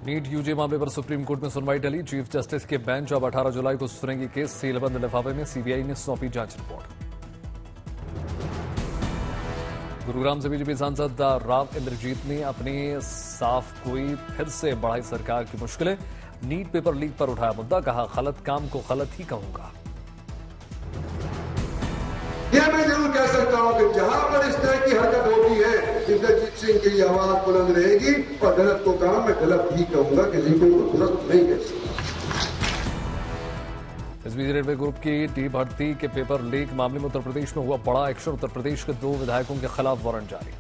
NEET UG मामले पर supreme court में सुनवाई टली। चीफ जस्टिस के बेंच अब 18 जुलाई को सुनेगी केस। सीलबंद लिफाफे में सीबीआई ने सौंपी जांच रिपोर्ट। गुरुग्राम से बीजेपी सांसद राव इंद्रजीत ने अपनी साफ गोई फिर से बढ़ाई सरकार की मुश्किलें। नीट पेपर लीक पर उठाया मुद्दा, कहा गलत काम को गलत ही कहूंगा। यह मैं जरूर कह सकता हूं कि जहां पर इस तरह की हरकत होती है, इंद्रजीत सिंह की आवाज बुलंद रहेगी और गलत को काम मैं गलत ही कहूंगा, किसी को दुरुस्त नहीं कह सकता। इस बीच रेलवे ग्रुप की टी भर्ती के पेपर लीक मामले में उत्तर प्रदेश में हुआ बड़ा एक्शन। उत्तर प्रदेश के 2 विधायकों के खिलाफ वारंट जारी।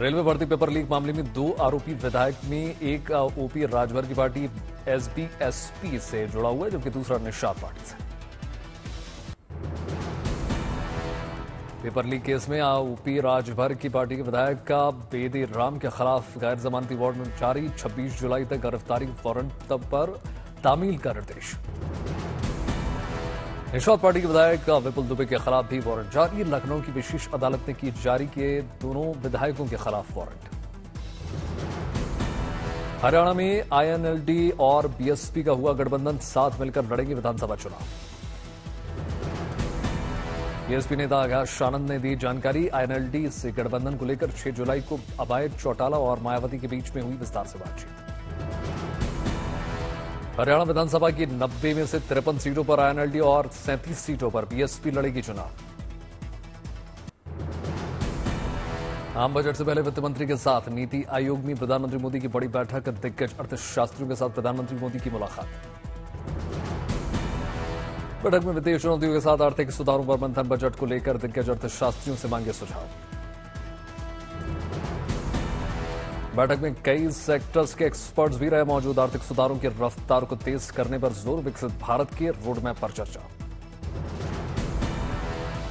रेलवे भर्ती पेपर लीक मामले में 2 आरोपी विधायक में एक ओपी राजभर की पार्टी एसबीएसपी से जुड़ा हुआ है, जबकि दूसरा निषाद पार्टी से। पेपर लीक केस में ओपी राजभर की पार्टी के विधायक का बेदी राम के खिलाफ गैर जमानती वारंट जारी। 26 जुलाई तक गिरफ्तारी वारंट पर तामील का निर्देश। निषाद पार्टी के विधायक विपुल दुबे के खिलाफ भी वारंट जारी। लखनऊ की विशेष अदालत ने की जारी किए दोनों विधायकों के खिलाफ वारंट। हरियाणा में आईएनएलडी और बीएसपी का हुआ गठबंधन, साथ मिलकर लड़ेंगे विधानसभा चुनाव। बीएसपी नेता आकाश आनंद ने दी जानकारी। आईएनएलडी से गठबंधन को लेकर 6 जुलाई को अभय चौटाला और मायावती के बीच में हुई विस्तार से बातचीत। हरियाणा विधानसभा की 90 में से 53 सीटों पर आईएनएलडी और 37 सीटों पर बीएसपी लड़ेगी चुनाव। आम बजट से पहले वित्त मंत्री के साथ नीति आयोग में प्रधानमंत्री मोदी की बड़ी बैठक। दिग्गज अर्थशास्त्रियों के साथ प्रधानमंत्री मोदी की मुलाकात। बैठक में वित्तीय चुनौतियों के साथ आर्थिक सुधारों पर मंथन। बजट को लेकर दिग्गज अर्थशास्त्रियों से मांगे सुझाव। बैठक में कई सेक्टर्स के एक्सपर्ट्स भी रहे मौजूद। आर्थिक सुधारों की रफ्तार को तेज करने पर जोर। विकसित भारत के रोडमैप पर चर्चा।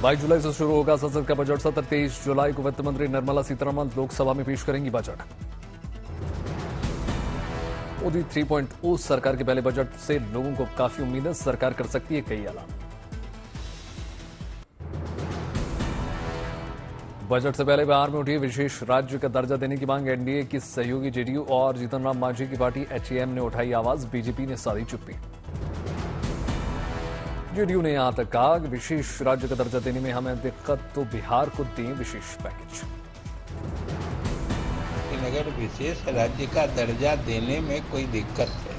22 जुलाई से शुरू होगा संसद का बजट सत्र। 23 जुलाई को वित्त मंत्री निर्मला सीतारमण लोकसभा में पेश करेंगी बजट। मोदी 3.0 सरकार के पहले बजट से लोगों को काफी उम्मीद है। सरकार कर सकती है कई ऐलान। बजट से पहले बिहार में उठी विशेष राज्य का दर्जा देने की मांग। एनडीए की सहयोगी जेडीयू और जीतन राम मांझी की पार्टी एचएएम ने उठाई आवाज। बीजेपी ने साधी चुप्पी। जेडीयू ने यहां तक कहा कि विशेष राज्य का दर्जा देने में हमें दिक्कत तो बिहार को दें विशेष पैकेज। अगर विशेष राज्य का दर्जा देने में कोई दिक्कत है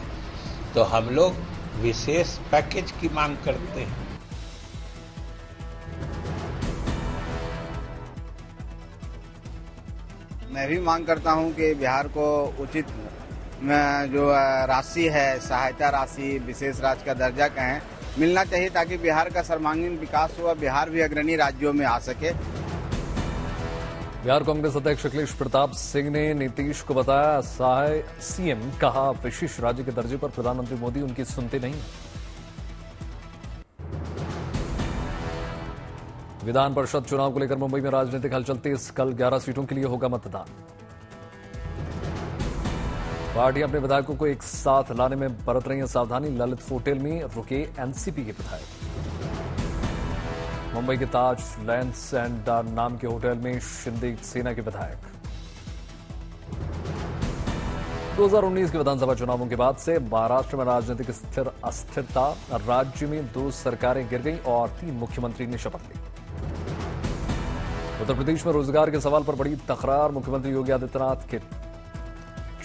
तो हम लोग विशेष पैकेज की मांग करते हैं। मैं भी मांग करता हूं कि बिहार को उचित जो राशि है, सहायता राशि, विशेष राज्य का दर्जा कहें, मिलना चाहिए ताकि बिहार का सर्वांगीण विकास हो, बिहार भी अग्रणी राज्यों में आ सके। बिहार कांग्रेस अध्यक्ष अखिलेश प्रताप सिंह ने नीतीश को बताया सहाय सीएम। कहा विशेष राज्य के दर्जे पर प्रधानमंत्री मोदी उनकी सुनते नहीं। विधान परिषद चुनाव को लेकर मुंबई में राजनीतिक हलचल तेज। कल 11 सीटों के लिए होगा मतदान। पार्टी अपने विधायकों को एक साथ लाने में बरत रही है सावधानी। ललित होटल में रुके एनसीपी के विधायक। मुंबई के ताज लैंड्स एंड नाम के होटल में शिंदे सेना के विधायक। 2019 के विधानसभा चुनावों के बाद से महाराष्ट्र में राजनीतिक स्थिर अस्थिरता। राज्य में 2 सरकारें गिर गईं और 3 मुख्यमंत्री ने शपथ ली। उत्तर प्रदेश में रोजगार के सवाल पर बड़ी तकरार। मुख्यमंत्री योगी आदित्यनाथ के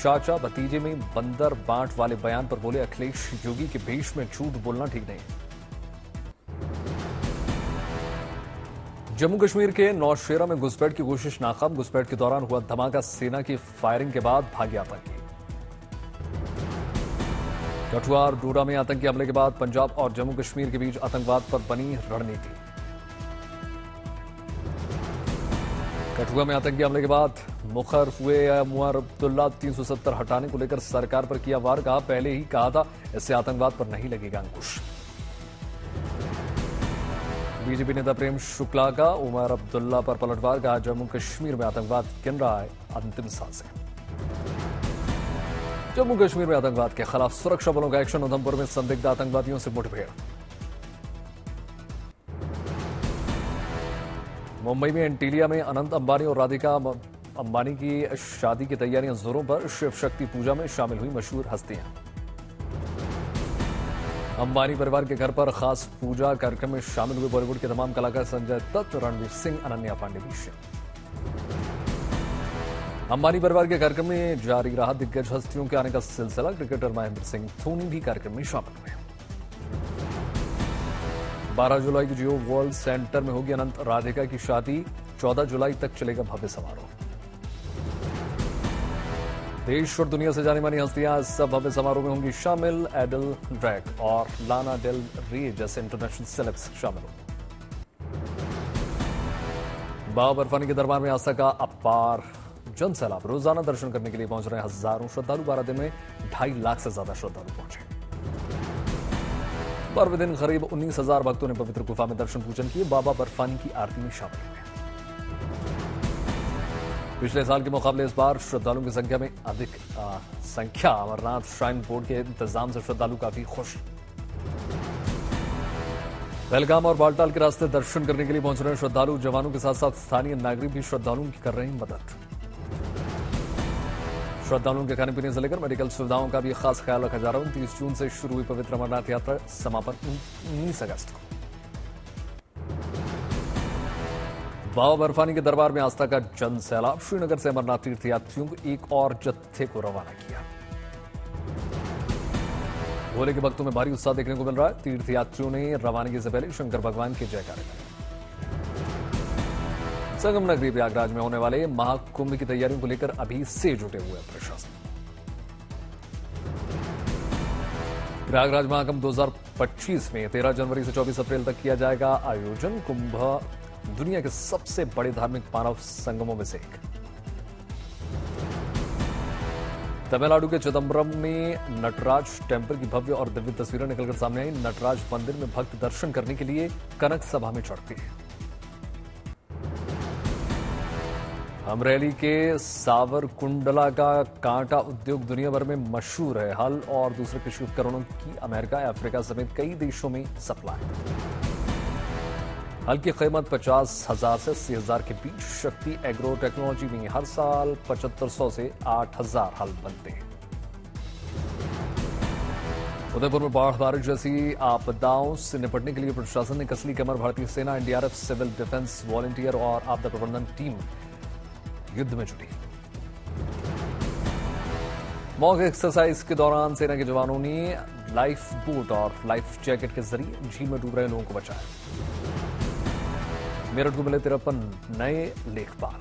चाचा भतीजे में बंदर बांट वाले बयान पर बोले अखिलेश, योगी के भेष में झूठ बोलना ठीक नहीं। जम्मू कश्मीर के नौशेरा में घुसपैठ की कोशिश नाकाम। घुसपैठ के दौरान हुआ धमाका। सेना की फायरिंग के बाद भागे आतंकी। कठुआ और डोडा में आतंकी हमले के बाद पंजाब और जम्मू कश्मीर के बीच आतंकवाद पर बनी रणनीति। कठुआ में आतंकी हमले के बाद मुखर हुए उमर अब्दुल्ला 370 हटाने को लेकर सरकार पर किया वार। कहा पहले ही कहा था इससे आतंकवाद पर नहीं लगेगा अंकुश। बीजेपी नेता प्रेम शुक्ला का उमर अब्दुल्ला पर पलटवार। कहा जम्मू कश्मीर में आतंकवाद गिन रहा है अंतिम सांसें। जम्मू कश्मीर में आतंकवाद के खिलाफ सुरक्षा बलों का एक्शन। उधमपुर में संदिग्ध आतंकवादियों से मुठभेड़। मुंबई में एंटीलिया में अनंत अंबानी और राधिका अंबानी की शादी की तैयारियां जोरों पर। शिव शक्ति पूजा में शामिल हुई मशहूर हस्तियां। अंबानी परिवार के घर पर खास पूजा कार्यक्रम में शामिल हुए बॉलीवुड के तमाम कलाकार। संजय दत्त, रणवीर सिंह, अनन्या पांडे भी शामिल। अंबानी परिवार के कार्यक्रम में जारी रहा दिग्गज हस्तियों के आने का सिलसिला। क्रिकेटर महेंद्र सिंह धोनी भी कार्यक्रम में शामिल हुए। 12 जुलाई को जियो वर्ल्ड सेंटर में होगी अनंत राधिका की शादी। 14 जुलाई तक चलेगा भव्य समारोह। देश और दुनिया से जानी मानी हस्तियां इस भव्य समारोह में होंगी शामिल। एडल, ड्रैक और लाना डेल रे जैसे इंटरनेशनल सेलेब्स शामिल होंगे। बाबा बर्फानी के दरबार में आस्था का अपार जन सैलाब। रोजाना दर्शन करने के लिए पहुंच रहे हजारों श्रद्धालु। 12 दिन में 2.5 लाख से ज्यादा श्रद्धालु पहुंचे। 12वें दिन करीब 19,000 भक्तों ने पवित्र गुफा में दर्शन पूजन किए। बाबा बर्फानी की आरती में शामिल हुए। पिछले साल के मुकाबले इस बार श्रद्धालुओं की संख्या में अधिक संख्या। अमरनाथ श्राइन बोर्ड के इंतजाम से श्रद्धालु काफी खुश। पहलगाम और बालटाल के रास्ते दर्शन करने के लिए पहुंच रहे श्रद्धालु। जवानों के साथ साथ स्थानीय नागरिक भी श्रद्धालुओं की कर रहे हैं मदद। श्रद्धालुओं के खाने पीने से लेकर मेडिकल सुविधाओं का भी खास ख्याल रखा जा रहा है। 29 जून से शुरू हुई पवित्र अमरनाथ यात्रा समापन 19 अगस्त को। बाबा बर्फानी के दरबार में आस्था का जन सैलाब। श्रीनगर से अमरनाथ तीर्थ यात्रियों को एक और जत्थे को रवाना किया। भोले के भक्तों में भारी उत्साह देखने को मिल रहा है। तीर्थ यात्रियों ने रवानगी से पहले शंकर भगवान के जयकारे लगाए। संगम नगरी प्रयागराज में होने वाले महाकुंभ की तैयारियों को लेकर अभी से जुटे हुए प्रशासन। प्रयागराज महाकुंभ 2025 में 13 जनवरी से 24 अप्रैल तक किया जाएगा आयोजन। कुंभ दुनिया के सबसे बड़े धार्मिक मानव संगमों में से एक। तमिलनाडु के चिदम्बरम में नटराज टेम्पल की भव्य और दिव्य तस्वीरें निकलकर सामने आई। नटराज मंदिर में भक्त दर्शन करने के लिए कनक सभा में चढ़ते हैं। अमरेली के सावरकुंडला का कांटा उद्योग दुनिया भर में मशहूर है। हल और दूसरे कृषि उपकरणों की अमेरिका, अफ्रीका समेत कई देशों में सप्लाई। हल की कीमत 50,000 से 80,000 के बीच। शक्ति एग्रो टेक्नोलॉजी में हर साल 7500 से 8,000 हल बनते हैं। उदयपुर में बाढ़ बारिश जैसी आपदाओं से निपटने के लिए प्रशासन ने कसली कमर। भारतीय सेना, एनडीआरएफ, सिविल डिफेंस वॉलंटियर और आपदा प्रबंधन टीम युद्ध में जुटी। मॉक एक्सरसाइज के दौरान सेना के जवानों ने लाइफ बोट और लाइफ जैकेट के जरिए झील में डूब रहे लोगों को बचाया। मेरठ को मिले 53 नए लेखपाल।